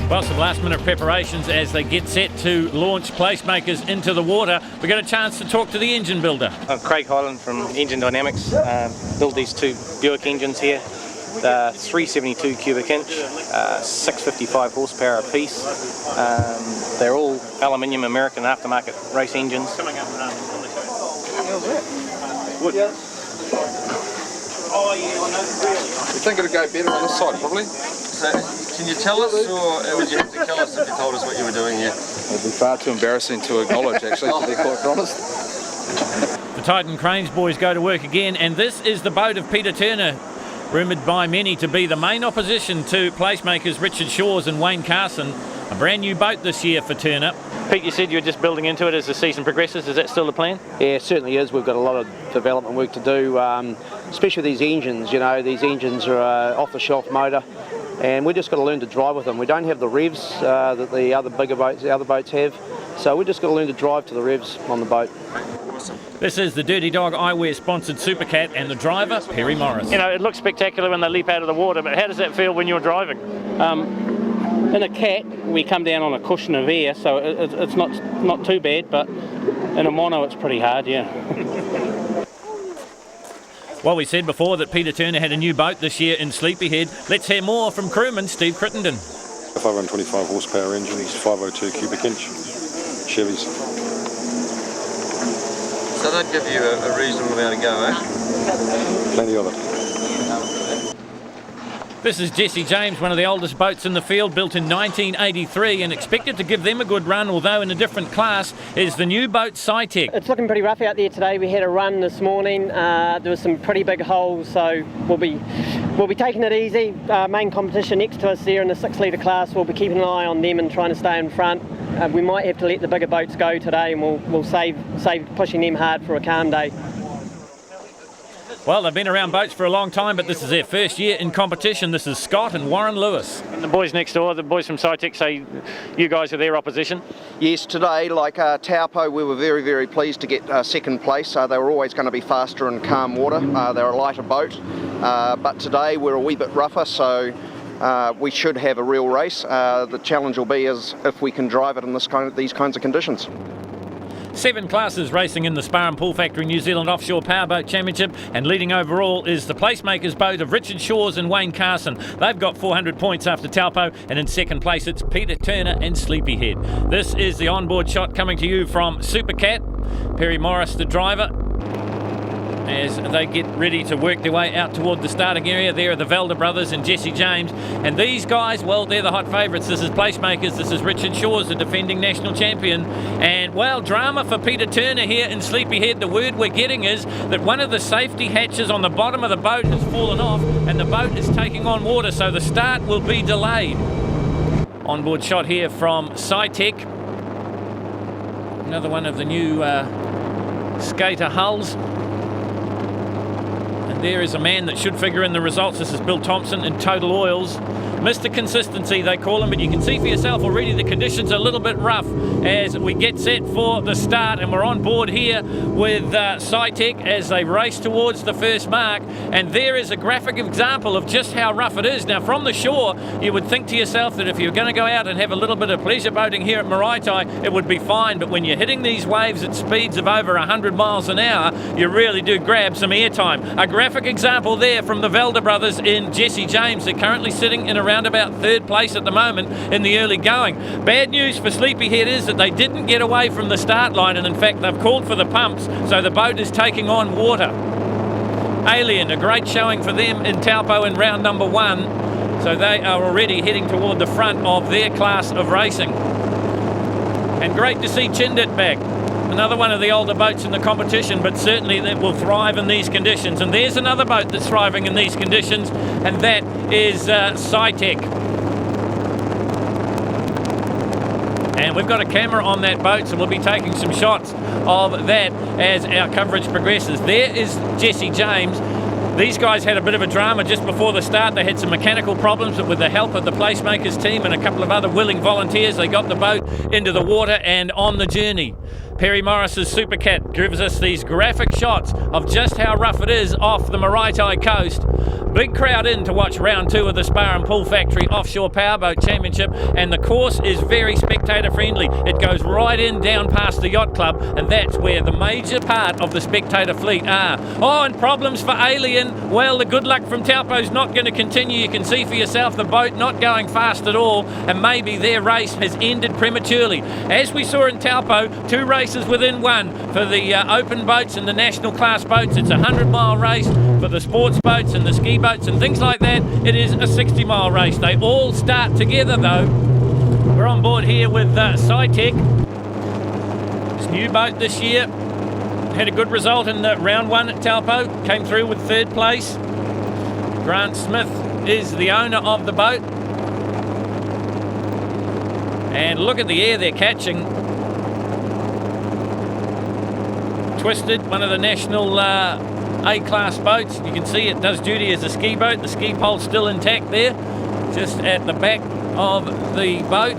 Well, some last-minute preparations as they get set to launch Placemakers into the water. We got a chance to talk to the engine builder. I'm Craig Hyland from Engine Dynamics. Build these two Buick engines here. They're 372 cubic inch, 655 horsepower a piece. They're all aluminium American aftermarket race engines. Wood. You think it'd go better on this side, probably? So, can you tell us, or would you have to tell us if you told us what you were doing here? It'd be far too embarrassing to acknowledge, actually, to be quite honest. The Titan Cranes boys go to work again, and this is the boat of Peter Turner, rumoured by many to be the main opposition to Placemakers Richard Shaw's and Wayne Carson. A brand new boat this year for Turner. Pete, you said you're just building into it as the season progresses. Is that still the plan? Yeah, it certainly is. We've got a lot of development work to do, especially these engines. You know, these engines are off-the-shelf motor, and we've just got to learn to drive with them. We don't have the revs that the other boats have, so we've just got to learn to drive to the revs on the boat. This is the Dirty Dog Eyewear sponsored Supercat and the driver, Perry Morris. You know, it looks spectacular when they leap out of the water, but how does that feel when you're driving? In a cat, we come down on a cushion of air, so it's not too bad, but in a mono it's pretty hard, yeah. Well, we said before that Peter Turner had a new boat this year in Sleepyhead. Let's hear more from crewman Steve Crittenden. 525 horsepower engine, he's 502 cubic inch Chevys. So that'd give you a reasonable amount to go, eh? Plenty of it. This is Jesse James, one of the oldest boats in the field, built in 1983 and expected to give them a good run, although in a different class, is the new boat SciTech. It's looking pretty rough out there today. We had a run this morning. There was some pretty big holes, so we'll be taking it easy. Main competition next to us there in the 6 litre class, we'll be keeping an eye on them and trying to stay in front. We might have to let the bigger boats go today, and we'll save pushing them hard for a calm day. Well, they've been around boats for a long time, but this is their first year in competition. This is Scott and Warren Lewis. And the boys next door, the boys from SciTech, say you guys are their opposition? Yes, today, like Taupo, we were very, very pleased to get second place. They were always going to be faster in calm water. They're a lighter boat, but today we're a wee bit rougher, so we should have a real race. The challenge will be is if we can drive it in these kinds of conditions. 7 classes racing in the Spar and Pool Factory New Zealand Offshore Powerboat Championship, and leading overall is the Placemakers boat of Richard Shaw's and Wayne Carson. They've got 400 points after Taupo, and in second place it's Peter Turner and Sleepyhead. This is the onboard shot coming to you from Supercat. Perry Morris, the driver, as they get ready to work their way out toward the starting area. There are the Velda brothers and Jesse James. And these guys, well, they're the hot favourites. This is Placemakers. This is Richard Shaw's, the defending national champion. And, well, drama for Peter Turner here in Sleepyhead. The word we're getting is that one of the safety hatches on the bottom of the boat has fallen off and the boat is taking on water, so the start will be delayed. Onboard shot here from SciTech. Another one of the new skater hulls. There is a man that should figure in the results. This is Bill Thompson in Total Oils. Mr. Consistency, they call him, but you can see for yourself already the conditions are a little bit rough as we get set for the start, and we're on board here with SciTech as they race towards the first mark. And there is a graphic example of just how rough it is. Now, from the shore, you would think to yourself that if you're going to go out and have a little bit of pleasure boating here at Maraetai, it would be fine. But when you're hitting these waves at speeds of over 100 miles an hour, you really do grab some airtime. A graphic example there from the Velda brothers in Jesse James. They're currently sitting in around about third place at the moment in the early going. Bad news for Sleepyhead is that they didn't get away from the start line, and in fact they've called for the pumps, so the boat is taking on water. Alien, a great showing for them in Taupo in round number 1, so they are already heading toward the front of their class of racing. And great to see Chindit back. Another one of the older boats in the competition, but certainly that will thrive in these conditions. And there's another boat that's thriving in these conditions, and that is SciTech. And we've got a camera on that boat, so we'll be taking some shots of that as our coverage progresses. There is Jesse James. These guys had a bit of a drama just before the start. They had some mechanical problems, but with the help of the Placemakers team and a couple of other willing volunteers, they got the boat into the water and on the journey. Perry Morris's Super Cat gives us these graphic shots of just how rough it is off the Maraetai coast. Big crowd in to watch round 2 of the Spar and Pool Factory Offshore Powerboat Championship, and the course is very spectator friendly. It goes right in down past the yacht club, and that's where the major part of the spectator fleet are. Oh, and problems for Alien. Well, the good luck from Taupo's not going to continue. You can see for yourself the boat not going fast at all, and maybe their race has ended prematurely. As we saw in Taupo, 2 races within 1 for the open boats and the national class boats. It's a 100-mile race. For the sports boats and the ski boats and things like that, it is a 60-mile race. They all start together though. We're on board here with Cytec. His new boat this year. Had a good result in round 1 at Taupo. Came through with 3rd place. Grant Smith is the owner of the boat. And look at the air they're catching. Twisted, one of the national A-class boats. You can see it does duty as a ski boat. The ski pole's still intact there, just at the back of the boat.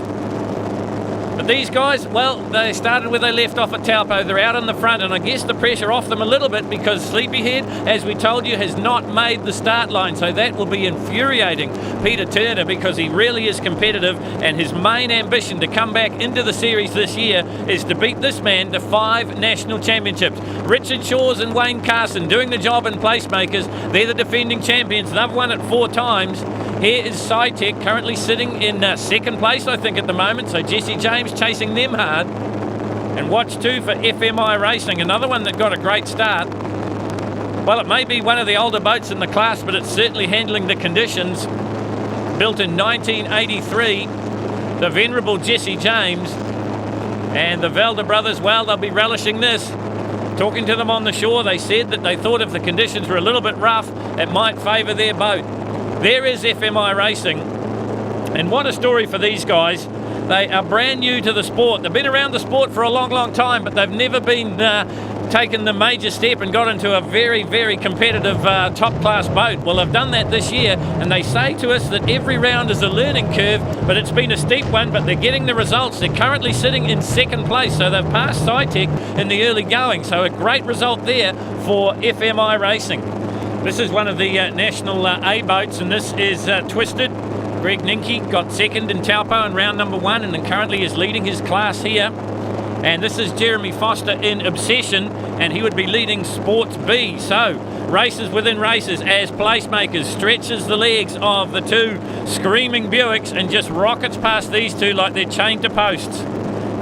But these guys, well, they started where they left off at Taupo. They're out in the front, and I guess the pressure off them a little bit because Sleepyhead, as we told you, has not made the start line. So that will be infuriating Peter Turner because he really is competitive, and his main ambition to come back into the series this year is to beat this man to 5 national championships. Richard Shaw's and Wayne Carson doing the job in Placemakers. They're the defending champions. They've won it 4 times. Here is Cytec currently sitting in 2nd place, I think, at the moment. So Jesse James chasing them hard. And watch too for FMI Racing, another one that got a great start. Well, it may be one of the older boats in the class, but it's certainly handling the conditions. Built in 1983, the venerable Jesse James. And the Velda brothers, well, they'll be relishing this. Talking to them on the shore, they said that they thought if the conditions were a little bit rough, it might favour their boat. There is FMI Racing, and what a story for these guys. They are brand new to the sport. They've been around the sport for a long, long time, but they've never been taken the major step and got into a very, very competitive top-class boat. Well, they've done that this year, and they say to us that every round is a learning curve, but it's been a steep one, but they're getting the results. They're currently sitting in 2nd place, so they've passed Cytec in the early going, so a great result there for FMI Racing. This is one of the national A boats, and this is Twisted. Greg Ninke got 2nd in Taupo in round number 1 and currently is leading his class here. And this is Jeremy Foster in Obsession, and he would be leading Sports B. So, races within races as Placemakers stretches the legs of the 2 screaming Buicks and just rockets past these 2 like they're chained to posts.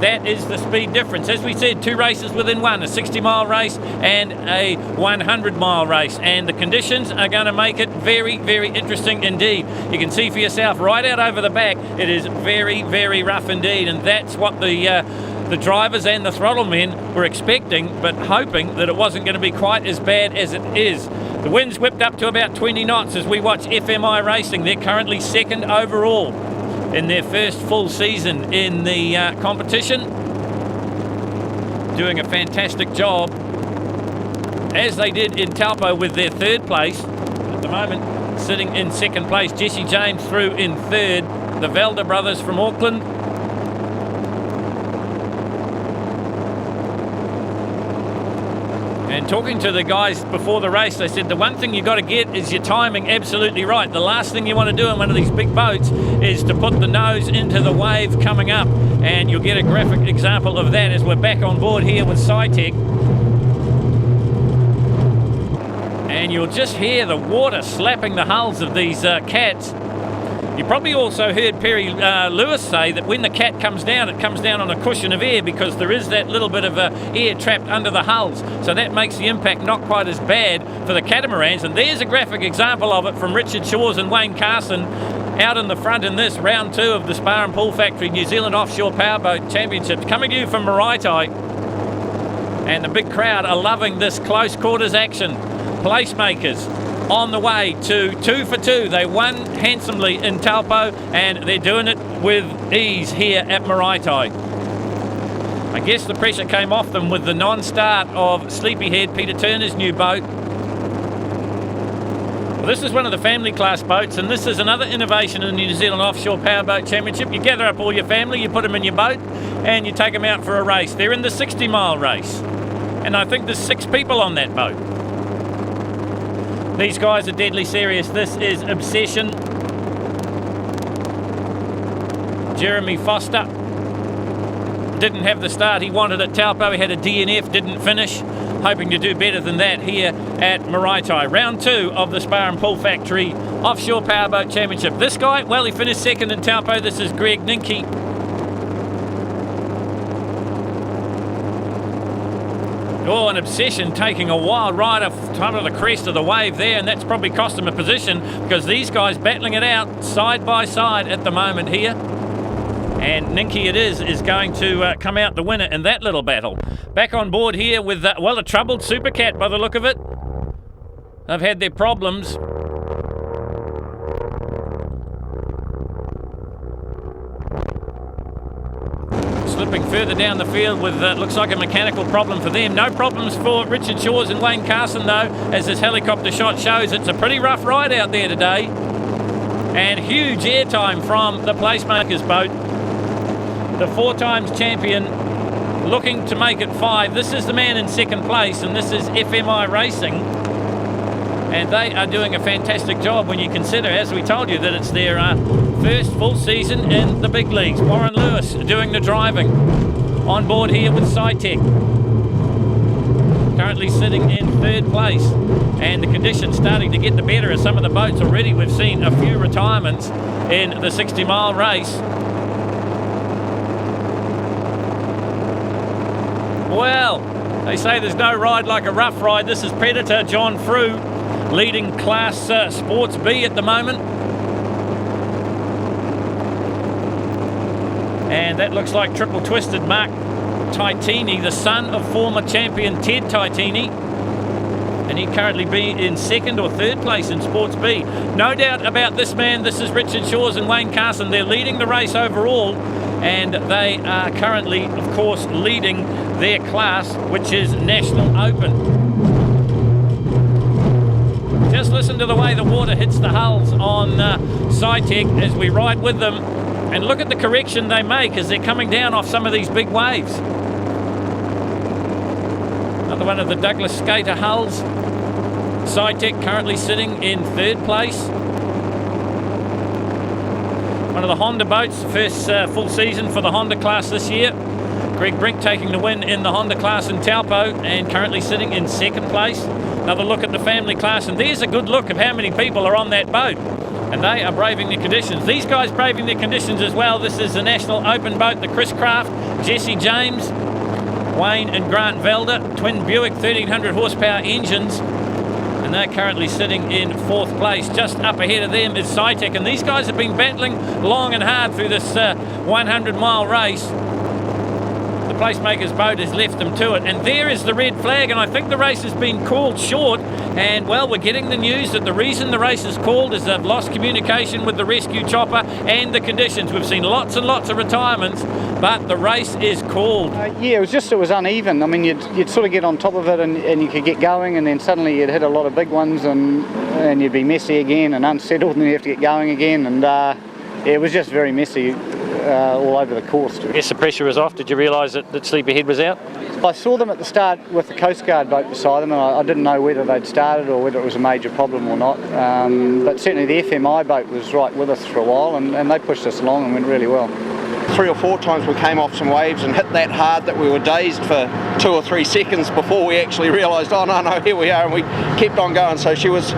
That is the speed difference. As we said, 2 races within 1, a 60-mile race and a 100-mile race. And the conditions are going to make it very, very interesting indeed. You can see for yourself right out over the back, it is very, very rough indeed. And that's what the drivers and the throttle men were expecting, but hoping that it wasn't going to be quite as bad as it is. The wind's whipped up to about 20 knots as we watch FMI Racing. They're currently 2nd overall in their first full season in the competition. Doing a fantastic job, as they did in Taupo with their 3rd place. At the moment, sitting in 2nd place, Jesse James through in 3rd. The Velda brothers from Auckland. And talking to the guys before the race, they said the one thing you got to get is your timing absolutely right. The last thing you want to do in one of these big boats is to put the nose into the wave coming up. And you'll get a graphic example of that as we're back on board here with Cytec. And you'll just hear the water slapping the hulls of these cats. You probably also heard Perry Lewis say that when the cat comes down, it comes down on a cushion of air because there is that little bit of air trapped under the hulls. So that makes the impact not quite as bad for the catamarans. And there's a graphic example of it from Richard Shaw's and Wayne Carson out in the front in this round 2 of the Spar and Pool Factory New Zealand Offshore Powerboat Championships, coming to you from Maraetai. And the big crowd are loving this close quarters action. Placemakers on the way to 2 for 2. They won handsomely in Taupo, and they're doing it with ease here at Maraetai. I guess the pressure came off them with the non-start of Sleepyhead, Peter Turner's new boat. Well, this is one of the family class boats, and this is another innovation in the New Zealand Offshore Powerboat Championship. You gather up all your family, you put them in your boat, and you take them out for a race. They're in the 60-mile race, and I think there's 6 people on that boat. These guys are deadly serious. This is Obsession. Jeremy Foster didn't have the start he wanted at Taupo. He had a DNF, didn't finish. Hoping to do better than that here at Maraetai. Round 2 of the Spar and Pull Factory Offshore Powerboat Championship. This guy, well, he finished second in Taupo. This is Greg Ninke. Oh, an Obsession taking a wild ride off top of the crest of the wave there, and that's probably cost him a position because these guys battling it out side by side at the moment here. And Ninke it is going to come out the winner in that little battle. Back on board here with, well, a troubled Supercat by the look of it. They've had their problems. Slipping further down the field with, looks like a mechanical problem for them. No problems for Richard Shores and Wayne Carson, though, as this helicopter shot shows. It's a pretty rough ride out there today. And huge airtime from the Placemakers boat. The 4 times champion looking to make it 5. This is the man in second place, and this is FMI Racing. And they are doing a fantastic job when you consider, as we told you, that it's their first full season in the big leagues. Warren Lewis doing the driving. On board here with SciTech. Currently sitting in 3rd place. And the conditions starting to get the better of some of the boats already. We've seen a few retirements in the 60-mile race. Well, they say there's no ride like a rough ride. This is Predator John Frew leading Class Sports B at the moment. And that looks like Triple Twisted Mark Titini, the son of former champion Ted Titini. And he'd currently be in 2nd or 3rd place in Sports B. No doubt about this man. This is Richard Shores and Wayne Carson. They're leading the race overall. And they are currently, of course, leading their class, which is National Open. Just listen to the way the water hits the hulls on SciTech as we ride with them, and look at the correction they make as they're coming down off some of these big waves. Another one of the Douglas Skater hulls. SciTech currently sitting in 3rd place. One of the Honda boats, first full season for the Honda class this year. Greg Brink taking the win in the Honda class in Taupo and currently sitting in 2nd place. Another look at the family class, and there's a good look of how many people are on that boat. And they are braving the conditions. These guys braving the conditions as well. This is the National Open boat, the Chris Craft, Jesse James, Wayne and Grant Velder, twin Buick 1300 horsepower engines. And they're currently sitting in 4th place. Just up ahead of them is SciTech, and these guys have been battling long and hard through this 100-mile race. The Placemakers boat has left them to it, and there is the red flag, and I think the race has been called short. And well, we're getting the news that the reason the race is called is they've lost communication with the rescue chopper and the conditions. We've seen lots and lots of retirements, but the race is called. Yeah, it was uneven. I mean, you'd sort of get on top of it and you could get going, and then suddenly you'd hit a lot of big ones and you'd be messy again and unsettled, and then you have to get going again, and it was just very messy all over the course. I guess the pressure was off. Did you realise that Sleepyhead was out? I saw them at the start with the Coast Guard boat beside them, and I didn't know whether they'd started or whether it was a major problem or not. But certainly the FMI boat was right with us for a while, and they pushed us along and went really well. 3 or 4 times we came off some waves and hit that hard that we were dazed for 2 or 3 seconds before we actually realised, oh no, here we are, and we kept on going. So she was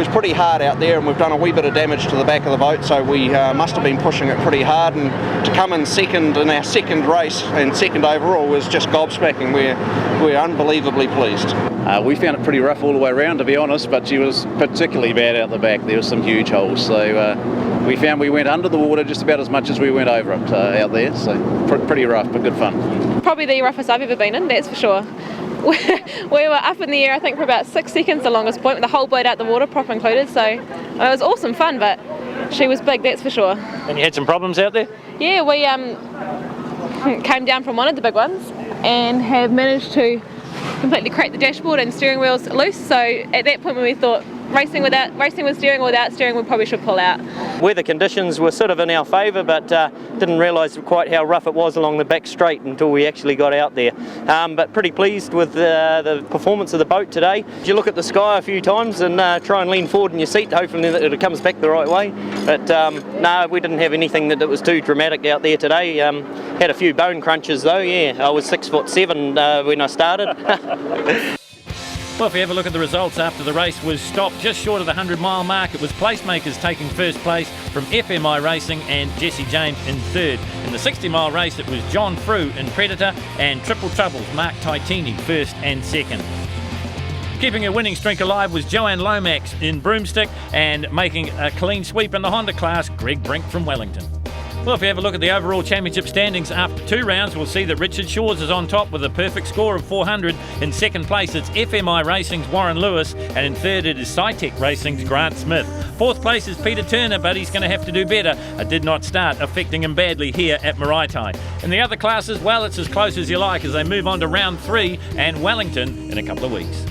pretty hard out there, and we've done a wee bit of damage to the back of the boat, so we must have been pushing it pretty hard, and to come in 2nd in our 2nd race and 2nd overall was just gobsmacking. We're unbelievably pleased. We found it pretty rough all the way around, to be honest, but she was particularly bad out the back. There were some huge holes, so we found we went under the water just about as much as we went over it out there, so pretty rough, but good fun. Probably the roughest I've ever been in, that's for sure. We were up in the air, I think, for about 6 seconds, the longest point, with the whole boat out the water, prop included, so it was awesome fun, but she was big, that's for sure. And you had some problems out there? Yeah, we came down from one of the big ones and have managed to completely crack the dashboard and steering wheels loose, so at that point when we thought racing with steering or without steering, we probably should pull out. Weather conditions were sort of in our favour, but didn't realise quite how rough it was along the back straight until we actually got out there. But pretty pleased with the performance of the boat today. You look at the sky a few times and try and lean forward in your seat, hopefully that it comes back the right way. But no, we didn't have anything that was too dramatic out there today. Had a few bone crunches though, yeah. I was 6'7" when I started. Well, if you have a look at the results after the race was stopped just short of the 100-mile mark, it was Placemakers taking first place from FMI Racing and Jesse James in third. In the 60-mile race, it was John Frew in Predator and Triple Trouble's Mark Titini first and second. Keeping a winning streak alive was Joanne Lomax in Broomstick, and making a clean sweep in the Honda class, Greg Brink from Wellington. Well, if you have a look at the overall championship standings after 2 rounds, we'll see that Richard Shores is on top with a perfect score of 400. In second place, it's FMI Racing's Warren Lewis, and in third, it is SciTech Racing's Grant Smith. Fourth place is Peter Turner, but he's going to have to do better. It did not start affecting him badly here at Maraitai. In the other classes, well, it's as close as you like as they move on to round 3 and Wellington in a couple of weeks.